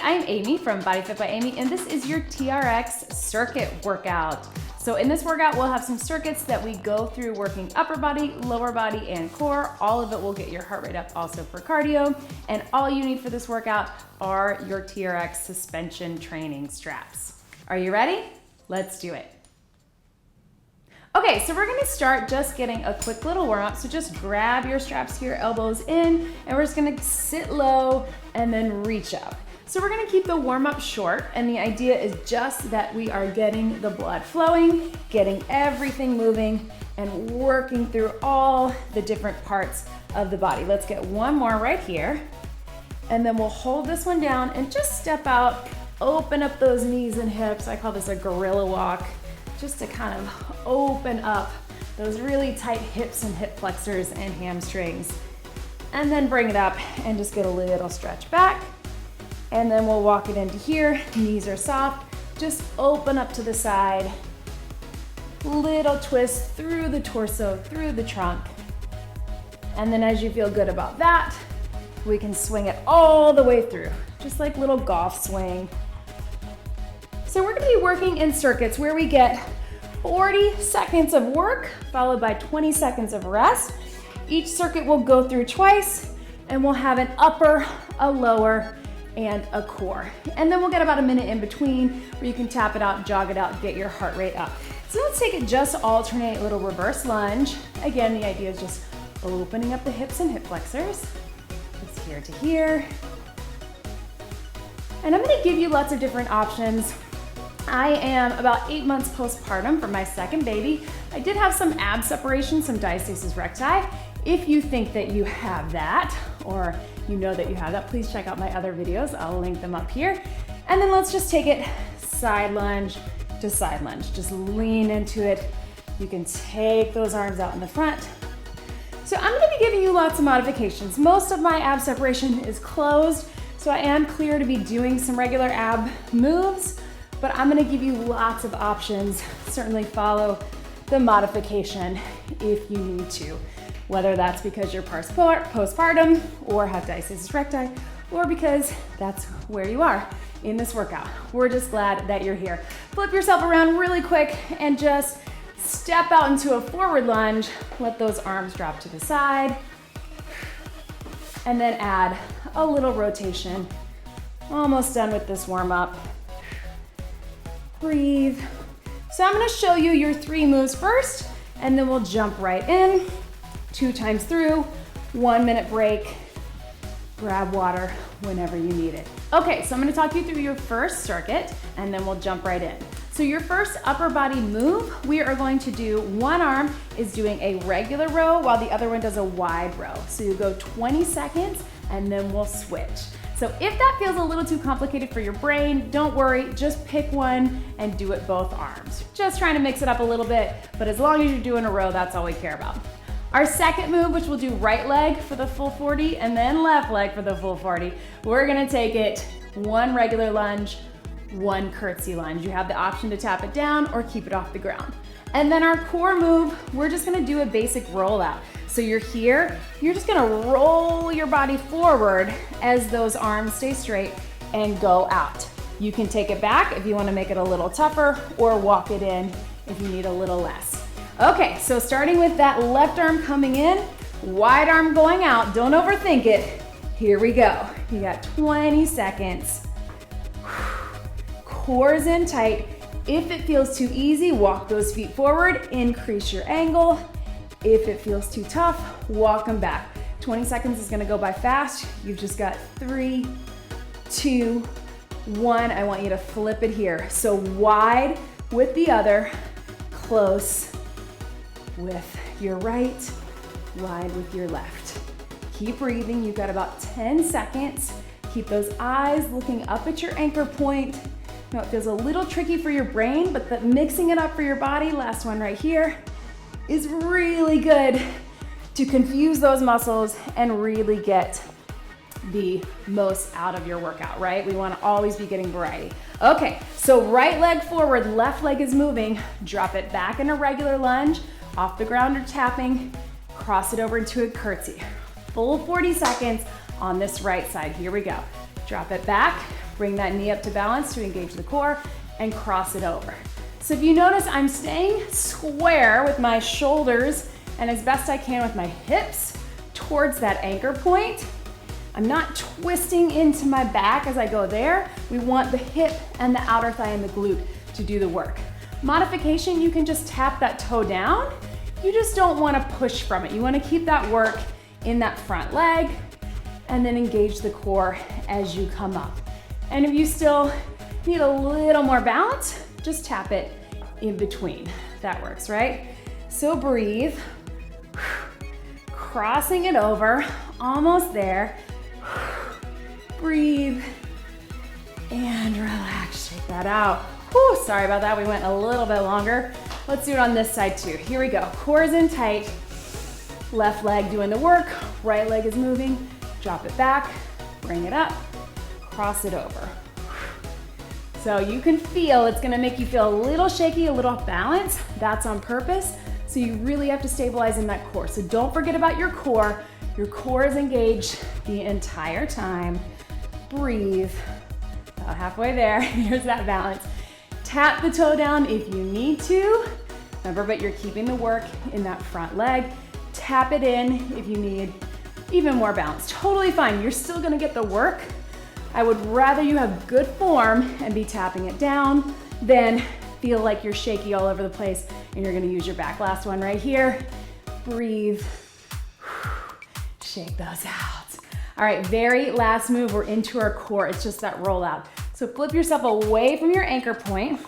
I'm Amy from BodyFit by Amy, and this is your TRX circuit workout. So in this workout, we'll have some circuits that we go through working upper body, lower body, and core. All of it will get your heart rate up also for cardio. And all you need for this workout are your TRX suspension training straps. Are you ready? Let's do it. Okay, so we're gonna start just getting a quick little warm up. So just grab your straps to your elbows in, and we're just gonna sit low and then reach up. So we're gonna keep the warm up short, and the idea is just that we are getting the blood flowing, getting everything moving, and working through all the different parts of the body. Let's get one more right here, and then we'll hold this one down and just step out, open up those knees and hips. I call this a Guerilla Walk, just to kind of open up those really tight hips and hip flexors and hamstrings. And then bring it up and just get a little stretch back. And then we'll walk it into here. Knees are soft. Just open up to the side. Little twist through the torso, through the trunk. And then as you feel good about that, we can swing it all the way through, just like little golf swing. So we're gonna be working in circuits where we get 40 seconds of work followed by 20 seconds of rest. Each circuit will go through twice, and we'll have an upper, a lower, and a core. And then we'll get about a minute in between where you can tap it out, jog it out, get your heart rate up. So let's take it just alternate little reverse lunge. Again, the idea is just opening up the hips and hip flexors. It's here to here. And I'm gonna give you lots of different options. I am about 8 months postpartum for my second baby. I did have some ab separation, some diastasis recti. If you think that you have that, or you know that you have that, please check out my other videos. I'll link them up here. And then let's just take it side lunge to side lunge. Just lean into it. You can take those arms out in the front. So I'm gonna be giving you lots of modifications. Most of my ab separation is closed, so I am clear to be doing some regular ab moves, but I'm gonna give you lots of options. Certainly follow the modification if you need to, whether that's because you're postpartum or have diastasis recti, or because that's where you are in this workout. We're just glad that you're here. Flip yourself around really quick and just step out into a forward lunge. Let those arms drop to the side, and then add a little rotation. Almost done with this warm up. Breathe. So I'm gonna show you your 3 moves first, and then we'll jump right in. 2 times through, 1 minute break. Grab water whenever you need it. Okay, so I'm gonna talk you through your first circuit, and then we'll jump right in. So your first upper body move, we are going to do, one arm is doing a regular row while the other one does a wide row. So you go 20 seconds, and then we'll switch. So if that feels a little too complicated for your brain, don't worry, just pick one and do it both arms. Just trying to mix it up a little bit, but as long as you're doing a row, that's all we care about. Our second move, which we'll do right leg for the full 40 and then left leg for the full 40, we're gonna take it 1 regular lunge, 1 curtsy lunge. You have the option to tap it down or keep it off the ground. And then our core move, we're just gonna do a basic rollout. So you're here, you're just gonna roll your body forward as those arms stay straight and go out. You can take it back if you wanna make it a little tougher, or walk it in if you need a little less. Okay, so starting with that left arm coming in, wide arm going out, don't overthink it. Here we go. You got 20 seconds. Core's in tight. If it feels too easy, walk those feet forward, increase your angle. If it feels too tough, walk them back. 20 seconds is gonna go by fast. You've just got 3, 2, 1. I want you to flip it here. So wide with the other, close with your right, wide with your left. Keep breathing. You've got about 10 seconds. Keep those eyes looking up at your anchor point. Now it feels a little tricky for your brain, but mixing it up for your body, last one right here, is really good to confuse those muscles and really get the most out of your workout, right? We wanna always be getting variety. Okay, so right leg forward, left leg is moving. Drop it back in a regular lunge, off the ground or tapping, cross it over into a curtsy. Full 40 seconds on this right side, here we go. Drop it back, bring that knee up to balance to engage the core, and cross it over. So if you notice, I'm staying square with my shoulders and as best I can with my hips towards that anchor point. I'm not twisting into my back as I go there. We want the hip and the outer thigh and the glute to do the work. Modification, you can just tap that toe down. You just don't want to push from it. You want to keep that work in that front leg and then engage the core as you come up. And if you still need a little more balance, just tap it in between. That works, right? So breathe, crossing it over, almost there. Breathe and relax, shake that out. Whew, sorry about that, we went a little bit longer. Let's do it on this side too. Here we go, core is in tight. Left leg doing the work, right leg is moving. Drop it back, bring it up, cross it over. So you can feel, it's gonna make you feel a little shaky, a little off balance. That's on purpose. So you really have to stabilize in that core. So don't forget about your core. Your core is engaged the entire time. Breathe, about halfway there. Here's that balance. Tap the toe down if you need to. Remember, but you're keeping the work in that front leg. Tap it in if you need even more balance. Totally fine, you're still gonna get the work. I would rather you have good form and be tapping it down than feel like you're shaky all over the place and you're gonna use your back. Last one right here. Breathe. Shake those out. All right, very last move, we're into our core. It's just that rollout. So flip yourself away from your anchor point,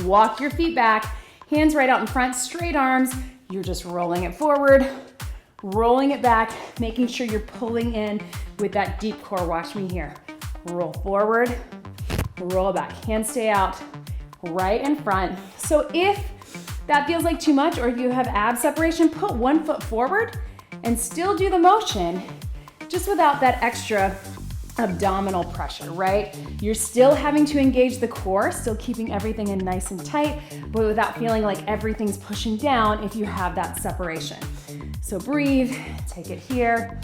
walk your feet back, hands right out in front, straight arms. You're just rolling it forward, rolling it back, making sure you're pulling in with that deep core. Watch me here. Roll forward, roll back. Hands stay out, right in front. So if that feels like too much or if you have ab separation, put one foot forward and still do the motion, just without that extra abdominal pressure, right? You're still having to engage the core, still keeping everything in nice and tight, but without feeling like everything's pushing down if you have that separation. So breathe, take it here.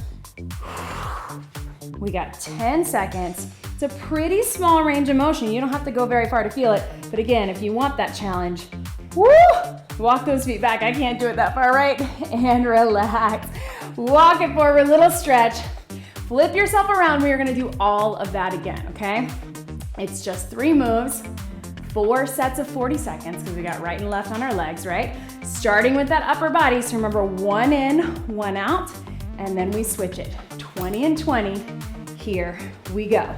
We got 10 seconds. It's a pretty small range of motion. You don't have to go very far to feel it. But again, if you want that challenge, woo, walk those feet back. I can't do it that far, right? And relax. Walk it forward, little stretch. Flip yourself around. We are gonna do all of that again, okay? It's just 3 moves, 4 sets of 40 seconds, because we got right and left on our legs, right? Starting with that upper body, so remember 1 in, 1 out, and then we switch it. 20 and 20, here we go.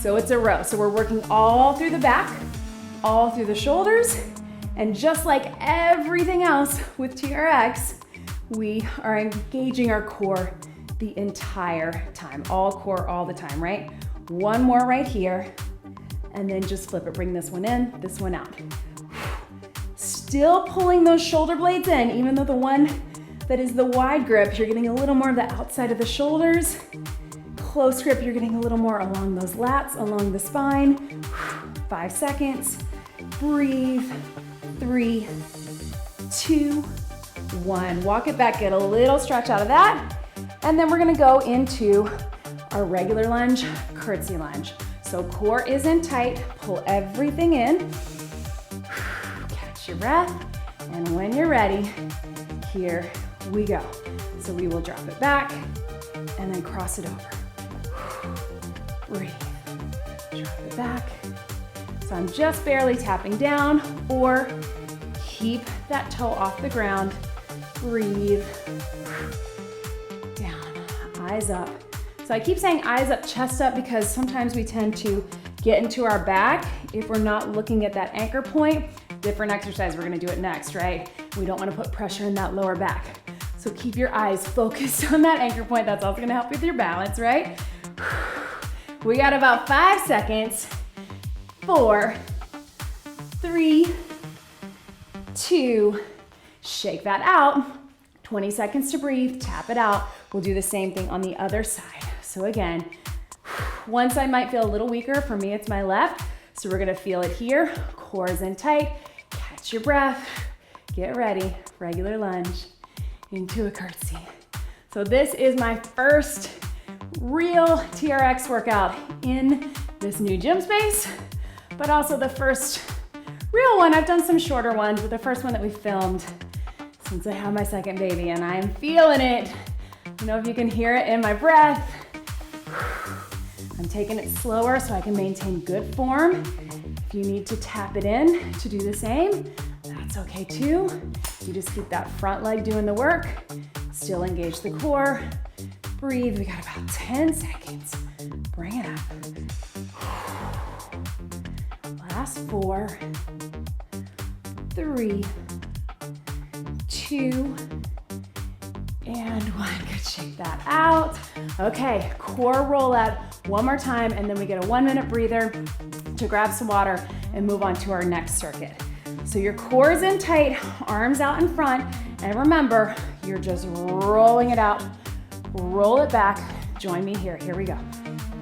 So it's a row. So we're working all through the back, all through the shoulders, and just like everything else with TRX, we are engaging our core the entire time, all core all the time, right? 1 more right here, and then just flip it. Bring this one in, this one out. Still pulling those shoulder blades in, even though the one that is the wide grip, you're getting a little more of the outside of the shoulders. Close grip, you're getting a little more along those lats, along the spine. 5 seconds. Breathe. 3, 2, 1. Walk it back, get a little stretch out of that. And then we're gonna go into our regular lunge, curtsy lunge. So core is in tight, pull everything in. Catch your breath, and when you're ready, here we go. So we will drop it back and then cross it over. Breathe, drop it back. So I'm just barely tapping down, or keep that toe off the ground. Breathe. Eyes up. So I keep saying eyes up, chest up, because sometimes we tend to get into our back if we're not looking at that anchor point. Different exercise, we're gonna do it next, right? We don't wanna put pressure in that lower back. So keep your eyes focused on that anchor point. That's also gonna help with your balance, right? We got about 5 seconds. 4, 3, 2, shake that out. 20 seconds to breathe, tap it out. We'll do the same thing on the other side. So again, one side might feel a little weaker. For me, it's my left. So we're gonna feel it here. Core is in tight. Catch your breath. Get ready. Regular lunge into a curtsy. So this is my first real TRX workout in this new gym space, but also the first real one. I've done some shorter ones, but the first one that we filmed since I have my second baby, and I'm feeling it. I don't know if you can hear it in my breath. I'm taking it slower so I can maintain good form. If you need to tap it in to do the same, that's okay too. You just keep that front leg doing the work. Still engage the core. Breathe, we got about 10 seconds. Bring it up. Last 4, 3, 2, and 1. Good, shake that out. Okay, core roll out one more time, and then we get a 1-minute breather to grab some water and move on to our next circuit. So your core is in tight, arms out in front, and remember, you're just rolling it out. Roll it back. Join me here. Here we go.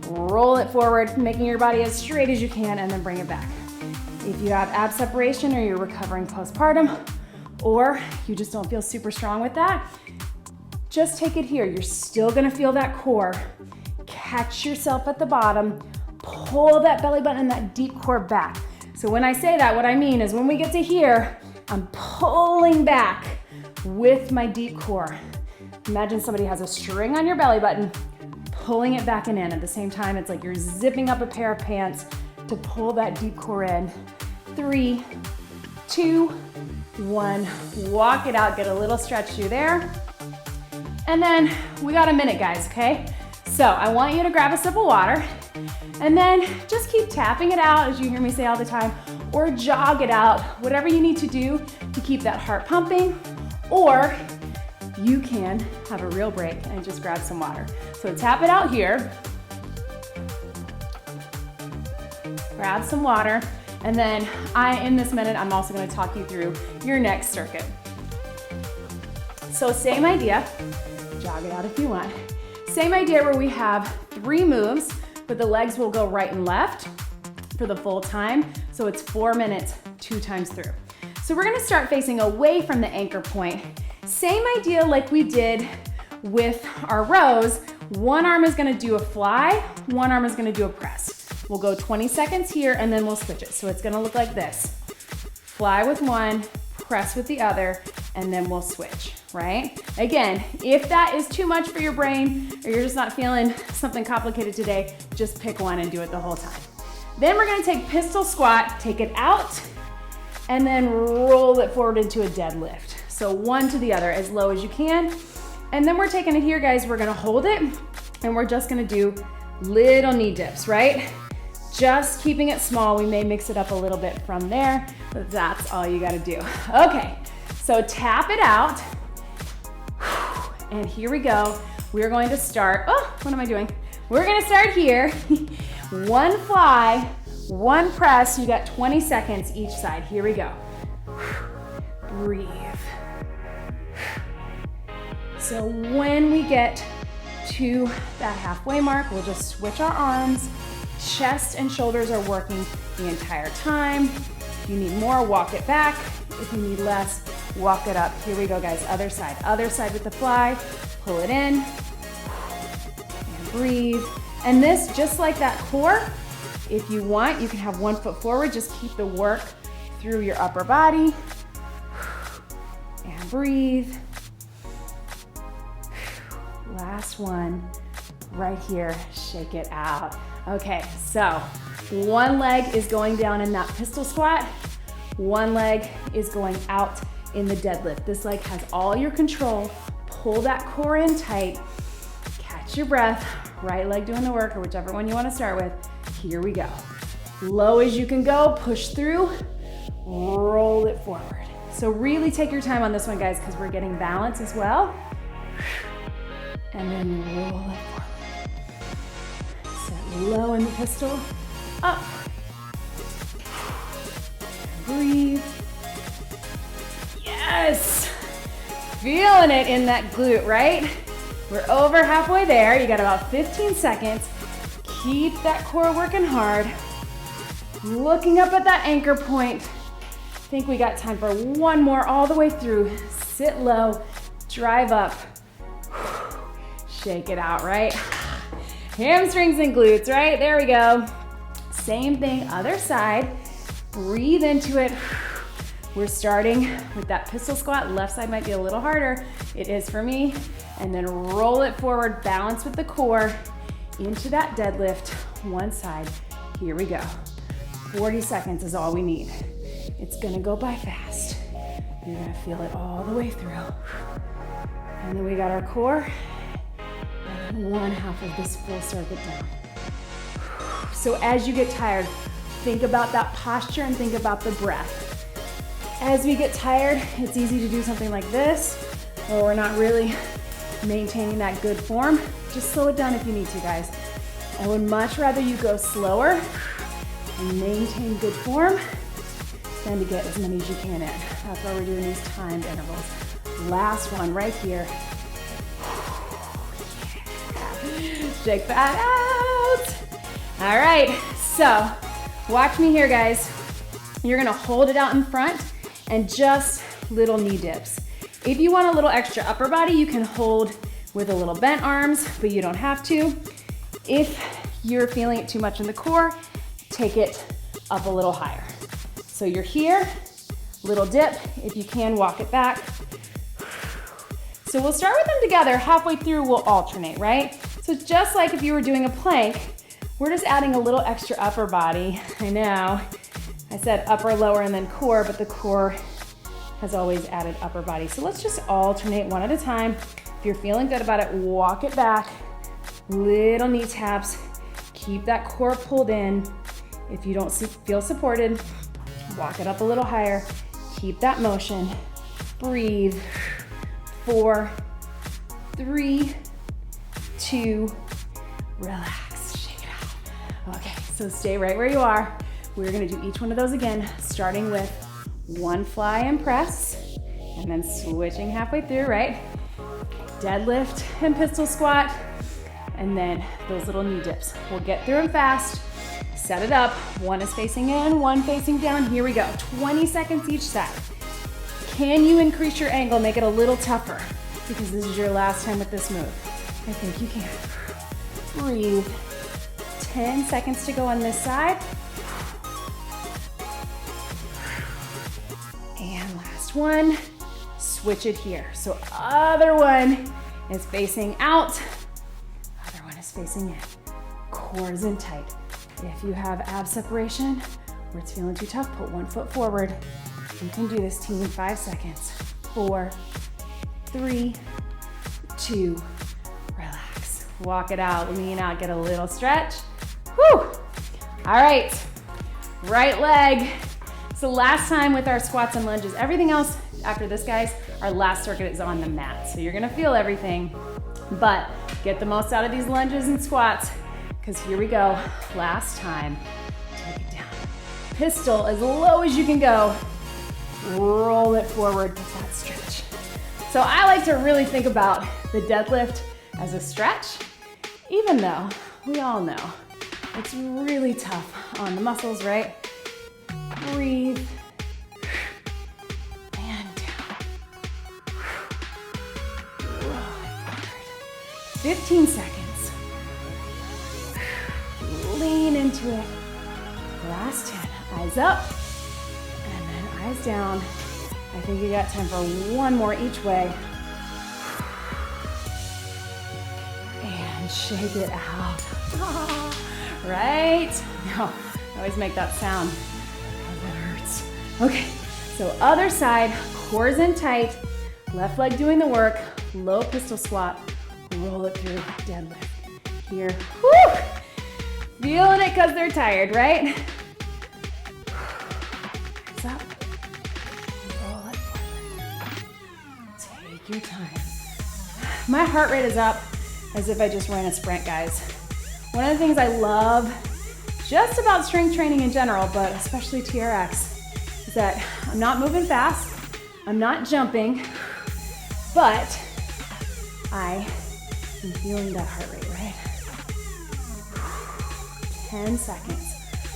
Roll it forward, making your body as straight as you can, and then bring it back. If you have ab separation or you're recovering postpartum, or you just don't feel super strong with that, just take it here. You're still gonna feel that core. Catch yourself at the bottom, pull that belly button and that deep core back. So when I say that, what I mean is when we get to here, I'm pulling back with my deep core. Imagine somebody has a string on your belly button, pulling it back and in. At the same time, it's like you're zipping up a pair of pants to pull that deep core in. 3, 2, 1. Walk it out, get a little stretch through there. And then we got a minute, guys, okay? So I want you to grab a sip of water and then just keep tapping it out, as you hear me say all the time, or jog it out, whatever you need to do to keep that heart pumping, or you can have a real break and just grab some water. So tap it out here, grab some water, and then in this minute, I'm also gonna talk you through your next circuit. So same idea, jog it out if you want. Same idea where we have 3 moves, but the legs will go right and left for the full time. So it's 4 minutes, 2 times through. So we're gonna start facing away from the anchor point. Same idea like we did with our rows. One arm is gonna do a fly, one arm is gonna do a press. We'll go 20 seconds here and then we'll switch it. So it's gonna look like this. Fly with one, press with the other, and then we'll switch, right? Again, if that is too much for your brain or you're just not feeling something complicated today, just pick one and do it the whole time. Then we're gonna take pistol squat, take it out, and then roll it forward into a deadlift. So one to the other, as low as you can. And then we're taking it here, guys, we're gonna hold it, and we're just gonna do little knee dips, right? Just keeping it small. We may mix it up a little bit from there, but that's all you gotta do. Okay, so tap it out. And here we go. We're going to start, what am I doing? We're gonna start here. 1 fly, 1 press. You got 20 seconds each side. Here we go. Breathe. So when we get to that halfway mark, we'll just switch our arms. Chest and shoulders are working the entire time. If you need more, walk it back. If you need less, walk it up. Here we go, guys. Other side with the fly. Pull it in and breathe. And this, just like that core, if you want, you can have 1 foot forward. Just keep the work through your upper body. And breathe. Last one, right here. Shake it out. Okay, so one leg is going down in that pistol squat. One leg is going out in the deadlift. This leg has all your control. Pull that core in tight. Catch your breath. Right leg doing the work, or whichever one you want to start with. Here we go. Low as you can go, push through, roll it forward. So really take your time on this one, guys, because we're getting balance as well. And then roll it forward. Set low in the pistol, up. Breathe. Yes! Feeling it in that glute, right? We're over halfway there. You got about 15 seconds. Keep that core working hard. Looking up at that anchor point. I think we got time for one more all the way through. Sit low, drive up. Shake it out, right? Hamstrings and glutes, right? There we go. Same thing, other side. Breathe into it. We're starting with that pistol squat. Left side might be a little harder. It is for me. And then roll it forward, balance with the core into that deadlift. One side. Here we go. 40 seconds is all we need. It's gonna go by fast. You're gonna feel it all the way through. And then we got our core. And one half of this full circuit down. So as you get tired, think about that posture and think about the breath. As we get tired, it's easy to do something like this, or we're not really maintaining that good form. Just slow it down if you need to, guys. I would much rather you go slower and maintain good form than to get as many as you can in. That's why we're doing these timed intervals. Last one right here. Shake that out. All right, so watch me here, guys. You're gonna hold it out in front and just little knee dips. If you want a little extra upper body, you can hold with a little bent arms, but you don't have to. If you're feeling it too much in the core, take it up a little higher. So you're here, little dip. If you can, walk it back. So we'll start with them together. Halfway through, we'll alternate, right? So just like if you were doing a plank, we're just adding a little extra upper body. I know, I said upper, lower, and then core, but the core has always added upper body. So let's just alternate one at a time. If you're feeling good about it, walk it back. Little knee taps. Keep that core pulled in. If you don't feel supported, walk it up a little higher. Keep that motion. Breathe. 4, 3, 2, relax. Shake it out. Okay, so stay right where you are. We're gonna do each one of those again, starting with one fly and press, and then switching halfway through, right? Deadlift and pistol squat, and then those little knee dips. We'll get through them fast. Set it up. One is facing in, one facing down. Here we go. 20 seconds each side. Can you increase your angle, make it a little tougher? Because this is your last time with this move. I think you can. Breathe. 10 seconds to go on this side. And last one. Switch it here. So other one is facing out. Other one is facing in. Core's in tight. If you have ab separation or it's feeling too tough, put one foot forward. You can do this, team, in 5 seconds. 4, 3, 2, relax. Walk it out, lean out, get a little stretch. Whew. All right, right leg. So last time with our squats and lunges, everything else after this, guys, our last circuit is on the mat. So you're gonna feel everything, but get the most out of these lunges and squats, because here we go, last time. Take it down. Pistol as low as you can go. Roll it forward, get that stretch. So I like to really think about the deadlift as a stretch, even though we all know it's really tough on the muscles, right? Breathe, and down. Roll it forward. 15 seconds. Lean into it. Last 10, eyes up. Eyes down. I think you got time for one more each way. And shake it out. Right? No, I always make that sound. That hurts. Okay, so other side, core's in tight. Left leg doing the work. Low pistol squat. Roll it through, deadlift. Here. Woo! Feeling it because they're tired, right? Eyes up. Your time. My heart rate is up as if I just ran a sprint, guys. One of the things I love just about strength training in general, but especially TRX, is that I'm not moving fast, I'm not jumping, but I am feeling that heart rate, right? 10 seconds.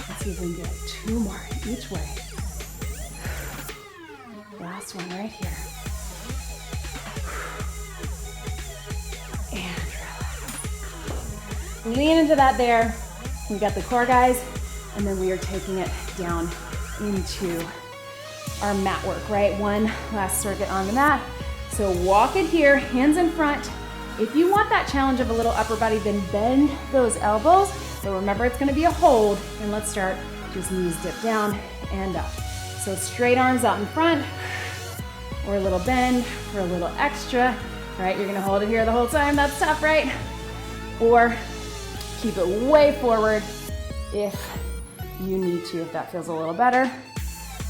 Let's see if we can get 2 more each way. Last one right here. lean into that there. We got the core, guys, and then we are taking it down into our mat work, right? One last circuit on the mat. So walk it here, hands in front. If you want that challenge of a little upper body, then bend those elbows. So remember, it's gonna be a hold, and let's start, just knees dip down and up. So straight arms out in front, or a little bend, or a little extra, right? You're gonna hold it here the whole time, that's tough, right? Or keep it way forward if you need to, if that feels a little better.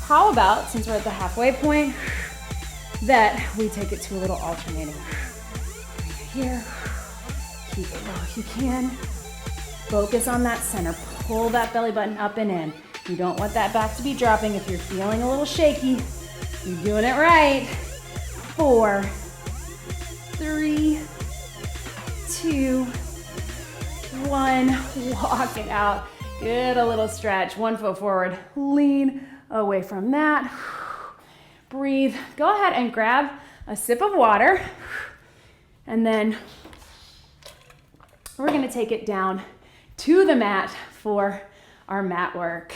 How about, since we're at the halfway point, that we take it to a little alternating. Here, keep it low if you can. Focus on that center, pull that belly button up and in. You don't want that back to be dropping. If you're feeling a little shaky, you're doing it right. 4, 3, 2, 1, walk it out. Get a little stretch, 1 foot forward, lean away from that. Breathe, go ahead and grab a sip of water, and then we're gonna take it down to the mat for our mat work.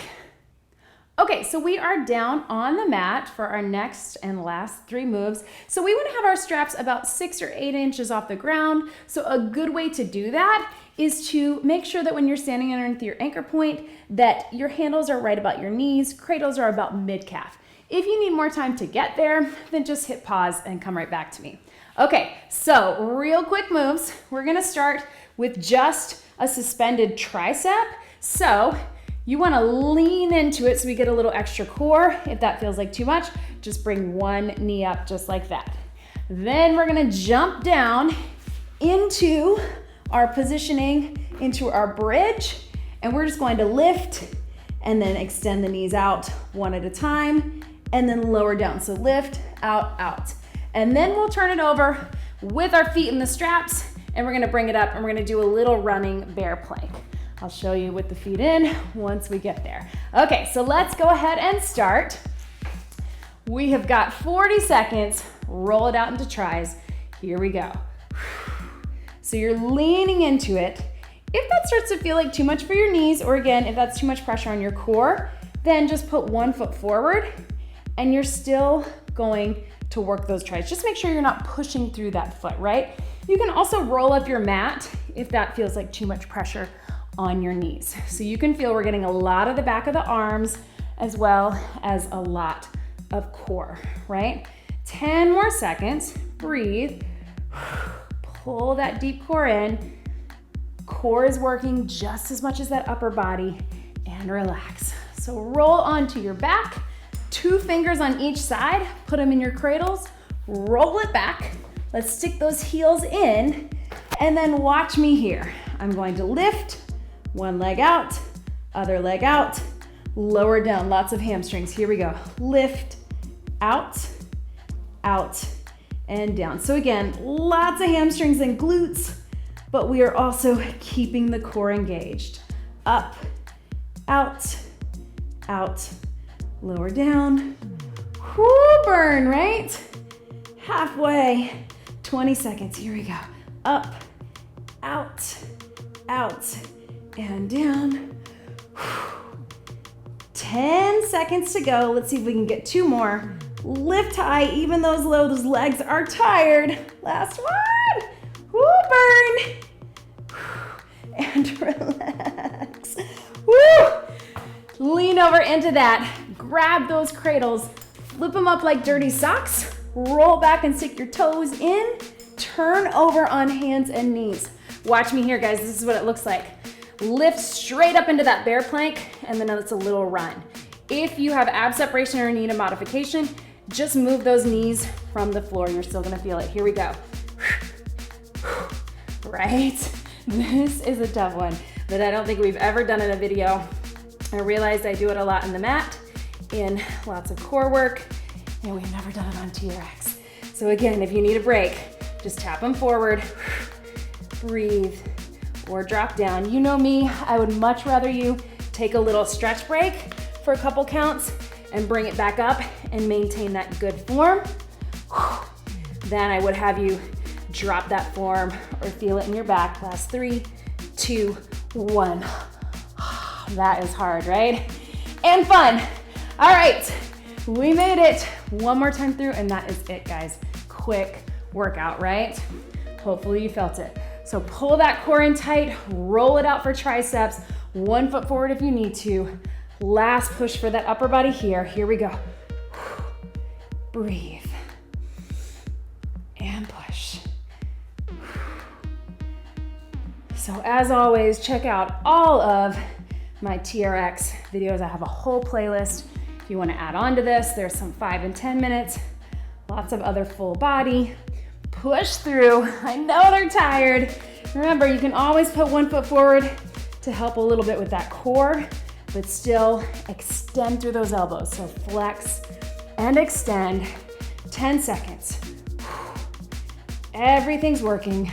Okay, so we are down on the mat for our next and last 3 moves. So we want to have our straps about 6 or 8 inches off the ground. So a good way to do that is to make sure that when you're standing underneath your anchor point, that your handles are right about your knees, cradles are about mid-calf. If you need more time to get there, then just hit pause and come right back to me. Okay, so real quick moves. We're gonna start with just a suspended tricep. So you wanna lean into it so we get a little extra core. If that feels like too much, just bring one knee up just like that. Then we're gonna jump down into our positioning, into our bridge, and we're just going to lift and then extend the knees out one at a time, and then lower down. So lift, out, out. And then we'll turn it over with our feet in the straps, and we're gonna bring it up, and we're gonna do a little running bear plank. I'll show you with the feet in once we get there. Okay, so let's go ahead and start. We have got 40 seconds. Roll it out into tries. Here we go. So you're leaning into it. If that starts to feel like too much for your knees, or again, if that's too much pressure on your core, then just put 1 foot forward, and you're still going to work those tries. Just make sure you're not pushing through that foot, right? You can also roll up your mat if that feels like too much pressure on your knees. So you can feel we're getting a lot of the back of the arms as well as a lot of core, right? 10 more seconds, breathe, pull that deep core in. Core is working just as much as that upper body, and relax. So roll onto your back, 2 fingers on each side, put them in your cradles, roll it back. Let's stick those heels in, and then watch me here. I'm going to lift, one leg out, other leg out, lower down, lots of hamstrings. Here we go. Lift, out, out, and down. So again, lots of hamstrings and glutes, but we are also keeping the core engaged. Up, out, out, lower down. Whoo, burn, right? Halfway, 20 seconds, here we go. Up, out, out, and down. 10 seconds to go. Let's see if we can get 2 more. Lift high, even those low, those legs are tired. Last one. Woo, burn. And relax. Woo. Lean over into that. Grab those cradles. Flip them up like dirty socks. Roll back and stick your toes in. Turn over on hands and knees. Watch me here, guys. This is what it looks like. Lift straight up into that bear plank, and then it's a little run. If you have ab separation or need a modification, just move those knees from the floor. You're still gonna feel it. Here we go. Right? This is a tough one that I don't think we've ever done in a video. I realized I do it a lot in the mat, in lots of core work, and we've never done it on TRX. So again, if you need a break, just tap them forward, breathe, or drop down. You know me, I would much rather you take a little stretch break for a couple counts and bring it back up and maintain that good form. Then I would have you drop that form or feel it in your back. Last 3, 2, 1. That is hard, right? And fun. All right, we made it. One more time through, and that is it, guys. Quick workout, right? Hopefully you felt it. So pull that core in tight, roll it out for triceps, 1 foot forward if you need to. Last push for that upper body here. Here we go. Breathe. And push. So as always, check out all of my TRX videos. I have a whole playlist. If you want to add on to this, there's some 5 and 10 minutes, lots of other full body. Push through. I know they're tired. Remember, you can always put 1 foot forward to help a little bit with that core, but still extend through those elbows. So flex and extend. 10 seconds. Everything's working.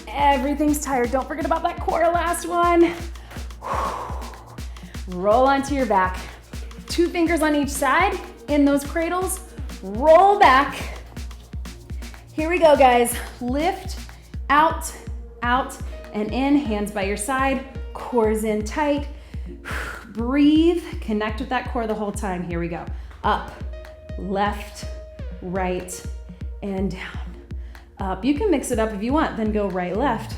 Everything's tired. Don't forget about that core. Last one. Roll onto your back. 2 fingers on each side in those cradles. Roll back. Here we go, guys. Lift, out, out, and in. Hands by your side. Core's in tight. Breathe. Connect with that core the whole time. Here we go. Up, left, right, and down. Up. You can mix it up if you want, then go right, left.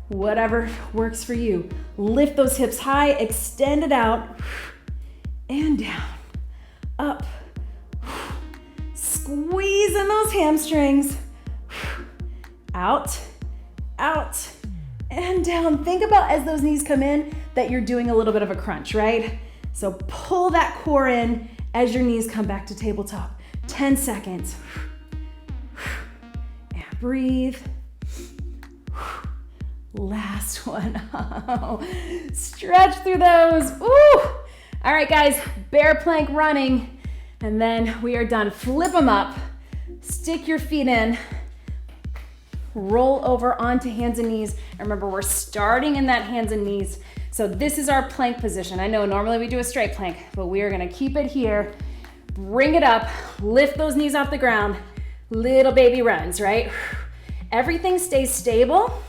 Whatever works for you. Lift those hips high, extend it out, and down. Up. Squeeze in those hamstrings. Out, out, and down. Think about as those knees come in that you're doing a little bit of a crunch, right? So pull that core in as your knees come back to tabletop. 10 seconds. And breathe. Last one. Stretch through those. Ooh. All right, guys, bear plank running, and then we are done. Flip them up, stick your feet in, roll over onto hands and knees. And remember, we're starting in that hands and knees. So this is our plank position. I know normally we do a straight plank, but we are gonna keep it here. Bring it up, lift those knees off the ground. Little baby runs, right? Everything stays stable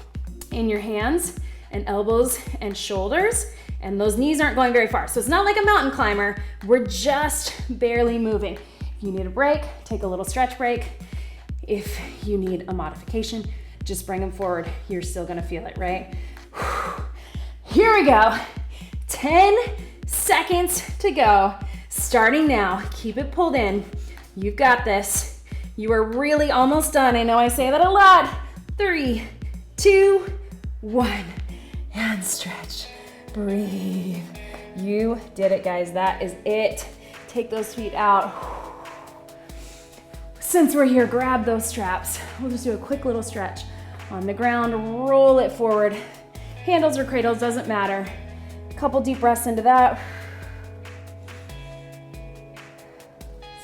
in your hands and elbows and shoulders, and those knees aren't going very far. So it's not like a mountain climber, we're just barely moving. If you need a break, take a little stretch break. If you need a modification, just bring them forward. You're still gonna feel it, right? Here we go. 10 seconds to go. Starting now, keep it pulled in. You've got this. You are really almost done. I know I say that a lot. 3, 2, 1, and stretch. Breathe. You did it, guys. That is it. Take those feet out. Since we're here, grab those straps. We'll just do a quick little stretch on the ground. Roll it forward. Handles or cradles, doesn't matter. A couple deep breaths into that.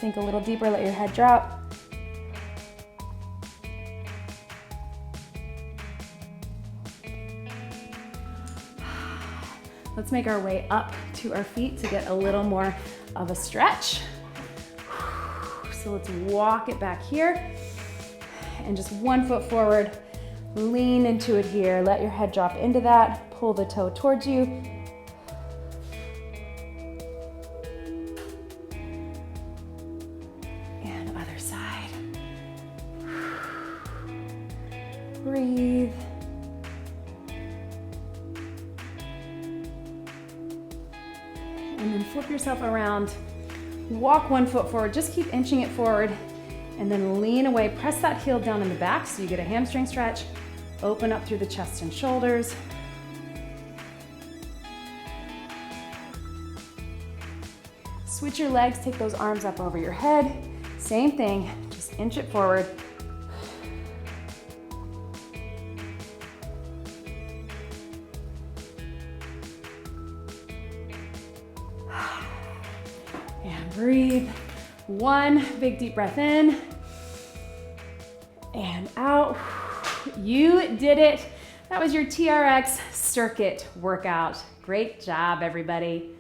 Sink a little deeper, let your head drop. Let's make our way up to our feet to get a little more of a stretch. So let's walk it back here and just 1 foot forward. Lean into it here. Let your head drop into that. Pull the toe towards you. And other side. Breathe. And then flip yourself around. Walk 1 foot forward. Just keep inching it forward. And then lean away. Press that heel down in the back so you get a hamstring stretch. Open up through the chest and shoulders. Switch your legs, take those arms up over your head. Same thing, just inch it forward. And breathe. 1 big deep breath in and out. You did it. That was your TRX circuit workout. Great job, everybody.